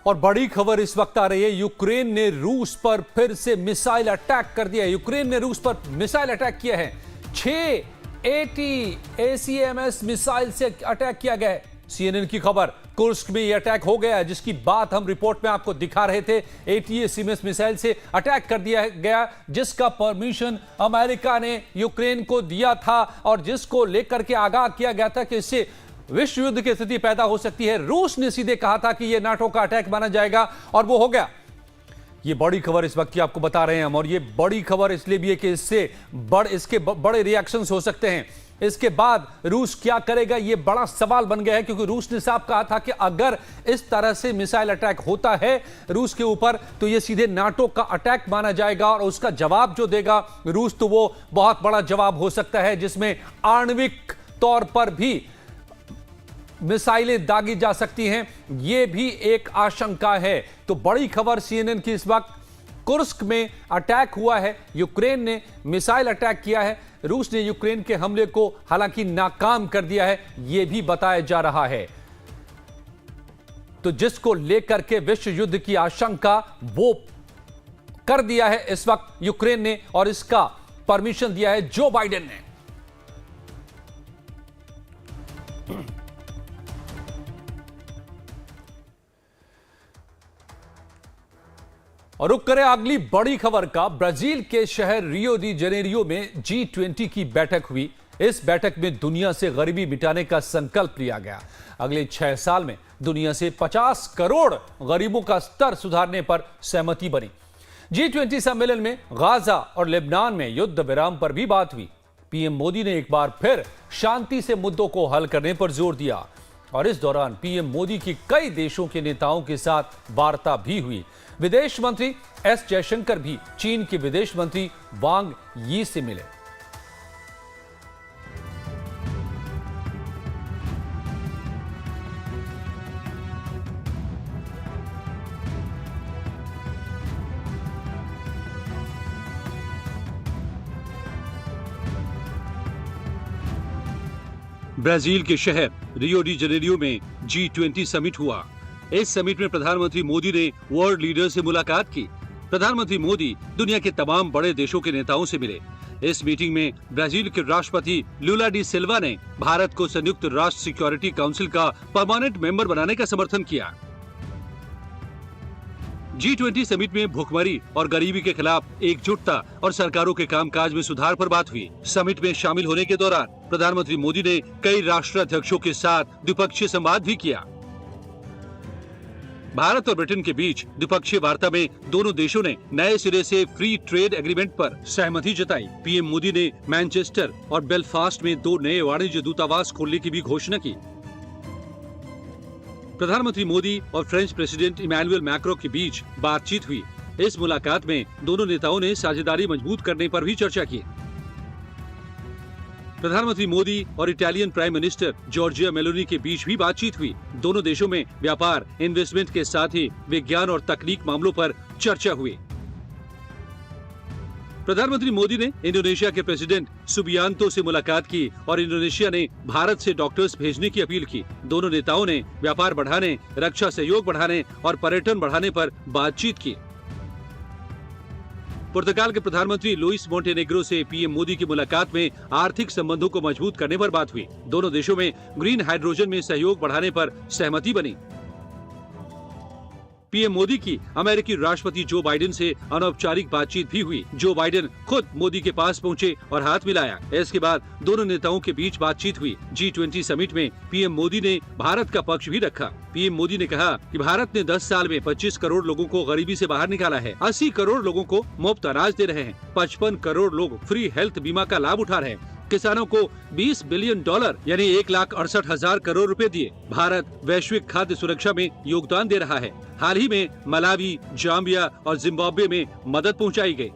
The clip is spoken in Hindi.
और बड़ी खबर इस वक्त आ रही है, यूक्रेन ने रूस पर फिर से मिसाइल अटैक कर दिया है। यूक्रेन ने रूस पर मिसाइल अटैक किया है। 680 ACMS मिसाइल से अटैक किया गया है। CNN की खबर, कुर्स्क में यह अटैक हो गया, जिसकी बात हम रिपोर्ट में आपको दिखा रहे थे। 80 ACMS मिसाइल से अटैक कर दिया गया, जिसका परमिशन अमेरिका ने यूक्रेन को दिया था और जिसको लेकर के आगाह किया गया था कि इससे विश्व युद्ध की स्थिति पैदा हो सकती है। रूस ने सीधे कहा था कि यह नाटो का अटैक माना जाएगा और वो हो गया। ये बड़ी खबर इस वक्त की आपको बता रहे हैं हम, और ये बड़ी खबर इसलिए भी है कि इसके बड़े रिएक्शंस हो सकते हैं। इसके बाद रूस क्या करेगा, ये बड़ा सवाल बन गया है, क्योंकि रूस ने साफ कहा था कि अगर इस तरह से मिसाइल अटैक होता है रूस के ऊपर तो ये सीधे नाटो का अटैक माना जाएगा और उसका जवाब जो देगा रूस, तो वो बहुत बड़ा जवाब हो सकता है, जिसमें आणविक तौर पर भी मिसाइलें दागी जा सकती हैं। यह भी एक आशंका है। तो बड़ी खबर CNN की इस वक्त, कुर्स्क में अटैक हुआ है, यूक्रेन ने मिसाइल अटैक किया है। रूस ने यूक्रेन के हमले को हालांकि नाकाम कर दिया है, यह भी बताया जा रहा है। तो जिसको लेकर के विश्व युद्ध की आशंका वो कर दिया है इस वक्त यूक्रेन ने, और इसका परमिशन दिया है जो बाइडेन ने। और रुक करें अगली बड़ी खबर का। ब्राजील के शहर रियो डी जनेरियो में G20 की बैठक हुई। इस बैठक में दुनिया से गरीबी मिटाने का संकल्प लिया गया। अगले 6 साल में दुनिया से 50 करोड़ गरीबों का स्तर सुधारने पर सहमति बनी। G20 सम्मेलन में गाजा और लेबनान में युद्ध विराम पर भी बात हुई। पीएम मोदी ने एक बार फिर शांति से मुद्दों को हल करने पर जोर दिया, और इस दौरान पीएम मोदी की कई देशों के नेताओं के साथ वार्ता भी हुई। विदेश मंत्री एस जयशंकर भी चीन के विदेश मंत्री वांग यी से मिले। ब्राजील के शहर रियो डी जनेरियो में G20 समिट हुआ। इस समिट में प्रधानमंत्री मोदी ने वर्ल्ड लीडर से मुलाकात की। प्रधानमंत्री मोदी दुनिया के तमाम बड़े देशों के नेताओं से मिले। इस मीटिंग में ब्राजील के राष्ट्रपति लुला डी सिल्वा ने भारत को संयुक्त राष्ट्र सिक्योरिटी काउंसिल का परमानेंट मेंबर बनाने का समर्थन किया। G20 समिट में भुखमरी और गरीबी के खिलाफ एकजुटता और सरकारों के कामकाज में सुधार पर बात हुई। समिट में शामिल होने के दौरान प्रधानमंत्री मोदी ने कई राष्ट्राध्यक्षों के साथ द्विपक्षीय संवाद भी किया। भारत और ब्रिटेन के बीच द्विपक्षीय वार्ता में दोनों देशों ने नए सिरे से फ्री ट्रेड एग्रीमेंट पर सहमति जताई। पीएम मोदी ने मैनचेस्टर और बेलफास्ट में 2 नए वाणिज्य दूतावास खोलने की भी घोषणा की। प्रधानमंत्री मोदी और फ्रेंच प्रेसिडेंट इमैनुअल मैक्रों के बीच बातचीत हुई। इस मुलाकात में दोनों नेताओं ने साझेदारी मजबूत करने पर भी चर्चा की। प्रधानमंत्री मोदी और Italian prime minister Giorgia Meloni के बीच भी बातचीत हुई। दोनों देशों में व्यापार, इन्वेस्टमेंट के साथ ही विज्ञान और तकनीक मामलों पर चर्चा हुई। प्रधानमंत्री मोदी ने इंडोनेशिया के प्रेसिडेंट सुबियांतो से मुलाकात की और इंडोनेशिया ने भारत से डॉक्टर्स भेजने की अपील की। दोनों नेताओं ने व्यापार बढ़ाने, रक्षा सहयोग बढ़ाने और पर्यटन बढ़ाने पर बातचीत की। पुर्तगाल के प्रधानमंत्री लुइस मोंटेनेग्रो से पीएम मोदी की मुलाकात में आर्थिक संबंधों को मजबूत करने पर बात हुई। दोनों देशों में ग्रीन हाइड्रोजन में सहयोग बढ़ाने पर सहमति बनी। पीएम मोदी की अमेरिकी राष्ट्रपति जो बाइडेन से अनौपचारिक बातचीत भी हुई। जो बाइडेन खुद मोदी के पास पहुंचे और हाथ मिलाया। इसके बाद दोनों नेताओं के बीच बातचीत हुई। G20 समिट में पीएम मोदी ने भारत का पक्ष भी रखा। पीएम मोदी ने कहा कि भारत ने 10 साल में 25 करोड़ लोगों को गरीबी से बाहर निकाला है। 80 करोड़ लोगों को मुफ्त अनाज दे रहे हैं। 55 करोड़ लोग फ्री हेल्थ बीमा का लाभ उठा रहे हैं। किसानों को $20 बिलियन यानी 1,68,000 करोड़ रुपए दिए। भारत वैश्विक खाद्य सुरक्षा में योगदान दे रहा है। हाल ही में मलावी, जाम्बिया और जिम्बाब्वे में मदद पहुंचाई गई।